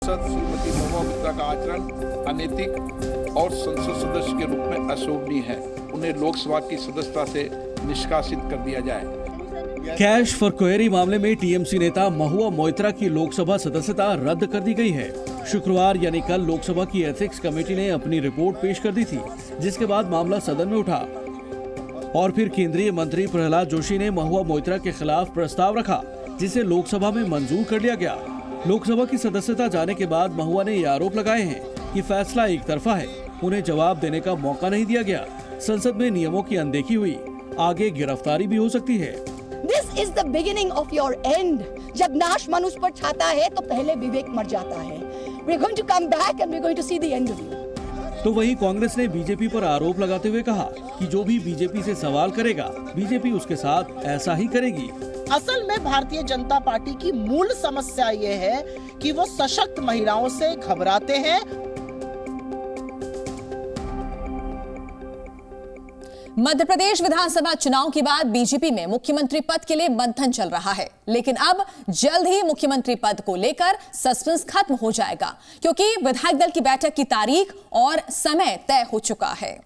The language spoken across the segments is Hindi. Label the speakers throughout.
Speaker 1: श्रीमती महुआ मोइत्रा का आचरण अनैतिक और संसद सदस्य के रूप में अशोभनीय है। उन्हें लोकसभा की सदस्यता से निष्कासित कर दिया जाए।
Speaker 2: कैश फॉर क्वेरी मामले में टीएमसी नेता महुआ मोइत्रा की लोकसभा सदस्यता रद्द कर दी गई है। शुक्रवार यानी कल लोकसभा की एथिक्स कमेटी ने अपनी रिपोर्ट पेश कर दी थी, जिसके बाद मामला सदन में उठा और फिर केंद्रीय मंत्री प्रहलाद जोशी ने महुआ मोइत्रा के खिलाफ प्रस्ताव रखा, जिसे लोकसभा में मंजूर कर लिया गया। लोकसभा की सदस्यता जाने के बाद महुआ ने ये आरोप लगाए हैं कि फैसला एक तरफा है, उन्हें जवाब देने का मौका नहीं दिया गया, संसद में नियमों की अनदेखी हुई, आगे गिरफ्तारी भी हो सकती है।
Speaker 3: This is the beginning of your end. जब नाश मनुष्य पर छाता है तो पहले विवेक मर जाता है। We're going to come back and we're going to see the end of you.
Speaker 2: तो वहीं कांग्रेस ने बीजेपी पर आरोप लगाते हुए कहा कि जो भी बीजेपी से सवाल करेगा, बीजेपी उसके साथ ऐसा ही करेगी।
Speaker 4: असल में भारतीय जनता पार्टी की मूल समस्या ये है कि वो सशक्त महिलाओं से घबराते हैं।
Speaker 5: मध्य प्रदेश विधानसभा चुनाव के बाद बीजेपी में मुख्यमंत्री पद के लिए मंथन चल रहा है, लेकिन अब जल्द ही मुख्यमंत्री पद को लेकर सस्पेंस खत्म हो जाएगा, क्योंकि विधायक दल की बैठक की तारीख और समय तय हो चुका है।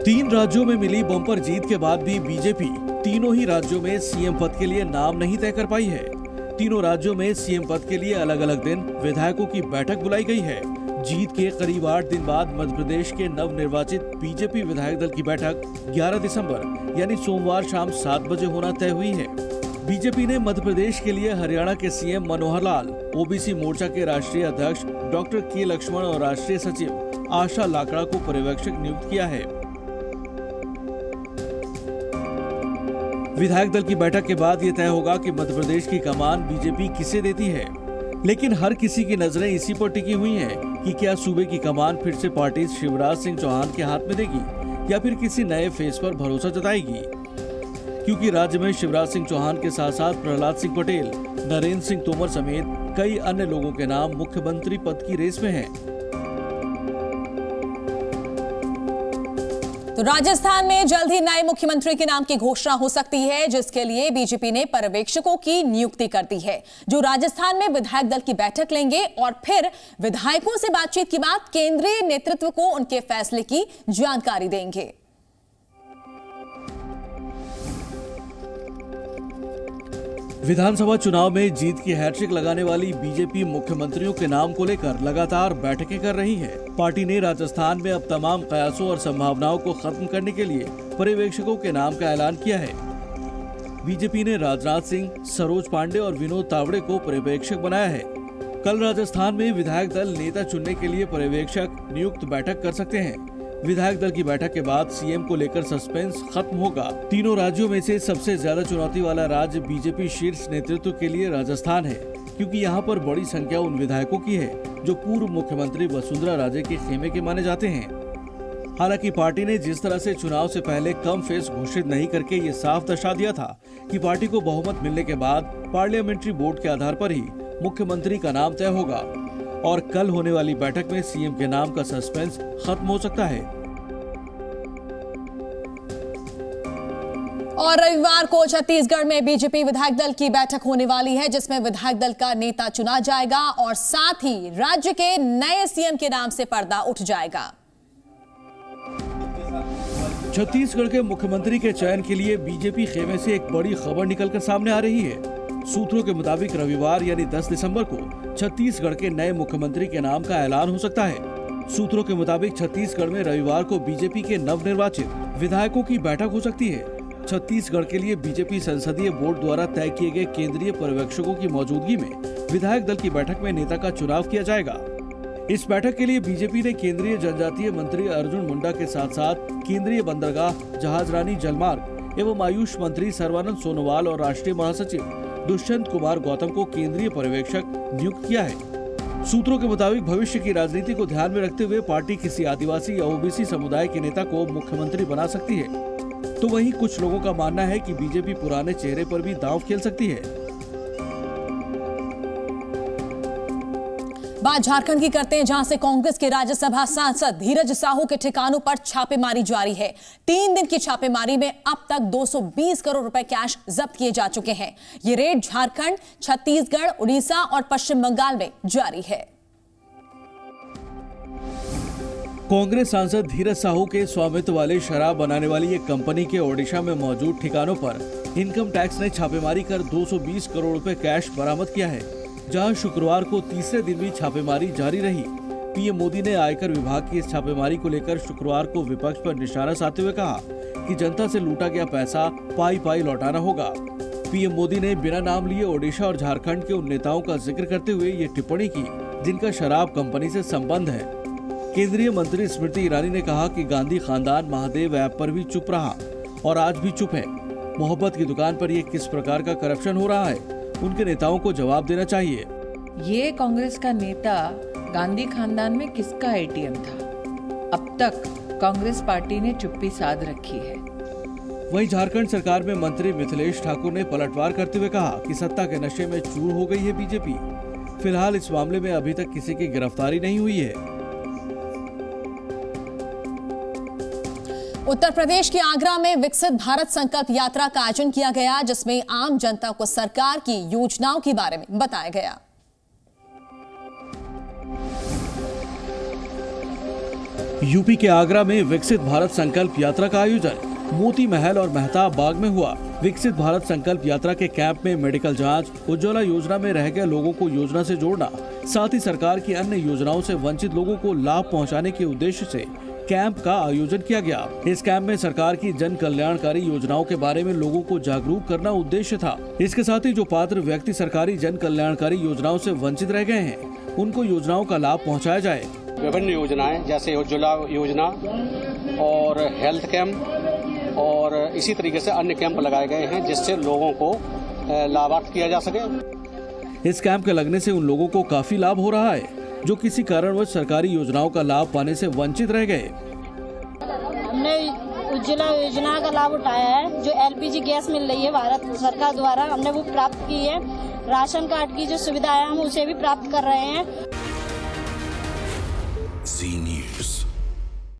Speaker 2: तीन राज्यों में मिली बम्पर जीत के बाद भी बीजेपी तीनों ही राज्यों में सीएम पद के लिए नाम नहीं तय कर पाई है। तीनों राज्यों में सीएम पद के लिए अलग अलग दिन विधायकों की बैठक बुलाई गई है। जीत के करीब 8 दिन बाद मध्य प्रदेश के नवनिर्वाचित बीजेपी विधायक दल की बैठक 11 दिसंबर यानी सोमवार शाम 7 बजे होना तय हुई है। बीजेपी ने मध्य प्रदेश के लिए हरियाणा के सीएम मनोहर लाल, ओबीसी मोर्चा के राष्ट्रीय अध्यक्ष डॉक्टर के लक्ष्मण और राष्ट्रीय सचिव आशा लाकड़ा को पर्यवेक्षक नियुक्त किया है। विधायक दल की बैठक के बाद ये तय होगा कि मध्य प्रदेश की कमान बीजेपी किसे देती है, लेकिन हर किसी की नजरें इसी पर टिकी हुई हैं कि क्या सूबे की कमान फिर से पार्टी शिवराज सिंह चौहान के हाथ में देगी या फिर किसी नए फेस पर भरोसा जताएगी, क्योंकि राज्य में शिवराज सिंह चौहान के साथ साथ प्रहलाद सिंह पटेल, नरेंद्र सिंह तोमर समेत कई अन्य लोगों के नाम मुख्यमंत्री पद की रेस में हैं।
Speaker 5: तो राजस्थान में जल्द ही नए मुख्यमंत्री के नाम की घोषणा हो सकती है, जिसके लिए बीजेपी ने पर्यवेक्षकों की नियुक्ति कर दी है, जो राजस्थान में विधायक दल की बैठक लेंगे और फिर विधायकों से बातचीत के बाद केंद्रीय नेतृत्व को उनके फैसले की जानकारी देंगे।
Speaker 2: विधानसभा चुनाव में जीत की हैट्रिक लगाने वाली बीजेपी मुख्यमंत्रियों के नाम को लेकर लगातार बैठकें कर रही है। पार्टी ने राजस्थान में अब तमाम कयासों और संभावनाओं को खत्म करने के लिए पर्यवेक्षकों के नाम का ऐलान किया है। बीजेपी ने राजनाथ सिंह, सरोज पांडे और विनोद तावड़े को पर्यवेक्षक बनाया है। कल राजस्थान में विधायक दल नेता चुनने के लिए पर्यवेक्षक नियुक्त बैठक कर सकते हैं। विधायक दल की बैठक के बाद सीएम को लेकर सस्पेंस खत्म होगा। तीनों राज्यों में से सबसे ज्यादा चुनौती वाला राज्य बीजेपी शीर्ष नेतृत्व के लिए राजस्थान है, क्योंकि यहाँ पर बड़ी संख्या उन विधायकों की है जो पूर्व मुख्यमंत्री वसुंधरा राजे के खेमे के माने जाते हैं। हालांकि पार्टी ने जिस तरह से चुनाव से पहले कम फेस घोषित नहीं करके ये साफ दर्शा दिया था कि पार्टी को बहुमत मिलने के बाद पार्लियामेंट्री वोट के आधार पर ही मुख्यमंत्री का नाम तय होगा और कल होने वाली बैठक में सीएम के नाम का सस्पेंस खत्म हो सकता है।
Speaker 5: और रविवार को छत्तीसगढ़ में बीजेपी विधायक दल की बैठक होने वाली है, जिसमें विधायक दल का नेता चुना जाएगा और साथ ही राज्य के नए सीएम के नाम से पर्दा उठ जाएगा।
Speaker 2: छत्तीसगढ़ के मुख्यमंत्री के चयन के लिए बीजेपी खेमे से एक बड़ी खबर निकलकर सामने आ रही है। सूत्रों के मुताबिक रविवार यानी 10 दिसंबर को छत्तीसगढ़ के नए मुख्यमंत्री के नाम का ऐलान हो सकता है। सूत्रों के मुताबिक छत्तीसगढ़ में रविवार को बीजेपी के नवनिर्वाचित विधायकों की बैठक हो सकती है। छत्तीसगढ़ के लिए बीजेपी संसदीय बोर्ड द्वारा तय किए गए केंद्रीय पर्यवेक्षकों की मौजूदगी में विधायक दल की बैठक में नेता का चुनाव किया जाएगा। इस बैठक के लिए बीजेपी ने केंद्रीय जनजातीय मंत्री अर्जुन मुंडा के साथ साथ केंद्रीय बंदरगाह, जहाजरानी, जलमार्ग एवं आयुष मंत्री सर्बानंद सोनोवाल और राष्ट्रीय महासचिव दुष्यंत कुमार गौतम को केंद्रीय पर्यवेक्षक नियुक्त किया है। सूत्रों के मुताबिक भविष्य की राजनीति को ध्यान में रखते हुए पार्टी किसी आदिवासी या ओबीसी समुदाय के नेता को मुख्यमंत्री बना सकती है। तो वहीं कुछ लोगों का मानना है कि बीजेपी पुराने चेहरे पर भी दांव खेल सकती है।
Speaker 5: बात झारखंड की करते हैं, जहां से कांग्रेस के राज्यसभा सांसद धीरज साहू के ठिकानों पर छापेमारी जारी है। 3 दिन की छापेमारी में अब तक 220 करोड़ रुपए कैश जब्त किए जा चुके हैं। ये रेड झारखंड, छत्तीसगढ़, उड़ीसा और पश्चिम बंगाल में जारी है।
Speaker 2: कांग्रेस सांसद धीरज साहू के स्वामित्व वाले शराब बनाने वाली एक कंपनी के ओडिशा में मौजूद ठिकानों पर इनकम टैक्स ने छापेमारी कर 220 करोड़ रुपए कैश बरामद किया है। जहां शुक्रवार को तीसरे दिन भी छापेमारी जारी रही। पीएम मोदी ने आयकर विभाग की इस छापेमारी को लेकर शुक्रवार को विपक्ष पर निशाना साधते हुए कहा कि जनता से लूटा गया पैसा पाई पाई लौटाना होगा। पीएम मोदी ने बिना नाम लिए ओडिशा और झारखंड के उन नेताओं का जिक्र करते हुए ये टिप्पणी की जिनका शराब कंपनी से संबंध है। केंद्रीय मंत्री स्मृति ईरानी ने कहा कि गांधी खानदान महादेव ऐप पर भी चुप रहा और आज भी चुप है। मोहब्बत की दुकान पर ये किस प्रकार का करप्शन हो रहा है, उनके नेताओं को जवाब देना चाहिए।
Speaker 6: ये कांग्रेस का नेता गांधी खानदान में किसका एटीएम था? अब तक कांग्रेस पार्टी ने चुप्पी साध रखी है।
Speaker 2: वहीं झारखंड सरकार में मंत्री मिथिलेश ठाकुर ने पलटवार करते हुए कहा कि सत्ता के नशे में चूर हो गई है बीजेपी। फिलहाल इस मामले में अभी तक किसी की गिरफ्तारी नहीं हुई है।
Speaker 5: उत्तर प्रदेश के आगरा में विकसित भारत संकल्प यात्रा का आयोजन किया गया, जिसमें आम जनता को सरकार की योजनाओं के बारे में बताया गया।
Speaker 2: यूपी के आगरा में विकसित भारत संकल्प यात्रा का आयोजन मोती महल और मेहताब बाग में हुआ। विकसित भारत संकल्प यात्रा के कैंप में मेडिकल जांच, उज्ज्वला योजना में रह गए लोगों को योजना से जोड़ना, साथ ही सरकार की अन्य योजनाओं से वंचित लोगों को लाभ पहुंचाने के उद्देश्य से कैंप का आयोजन किया गया। इस कैंप में सरकार की जन कल्याणकारी योजनाओं के बारे में लोगों को जागरूक करना उद्देश्य था। इसके साथ ही जो पात्र व्यक्ति सरकारी जन कल्याणकारी योजनाओं से वंचित रह गए हैं, उनको योजनाओं का लाभ पहुंचाया जाए।
Speaker 7: विभिन्न योजनाएं जैसे उज्ज्वला योजना और हेल्थ कैंप और इसी तरीके से अन्य कैंप लगाए गए हैं, जिससे लोगों को लाभान्वित किया जा सके।
Speaker 2: इस कैंप के लगने से उन लोगों को काफी लाभ हो रहा है जो किसी कारणवश सरकारी योजनाओं का लाभ पाने से वंचित रह गए।
Speaker 8: हमने उज्ज्वला योजना का लाभ उठाया है। जो एलपीजी गैस मिल रही है भारत सरकार द्वारा, हमने वो प्राप्त की है। राशन कार्ड की जो सुविधा है हम उसे भी प्राप्त कर रहे हैं।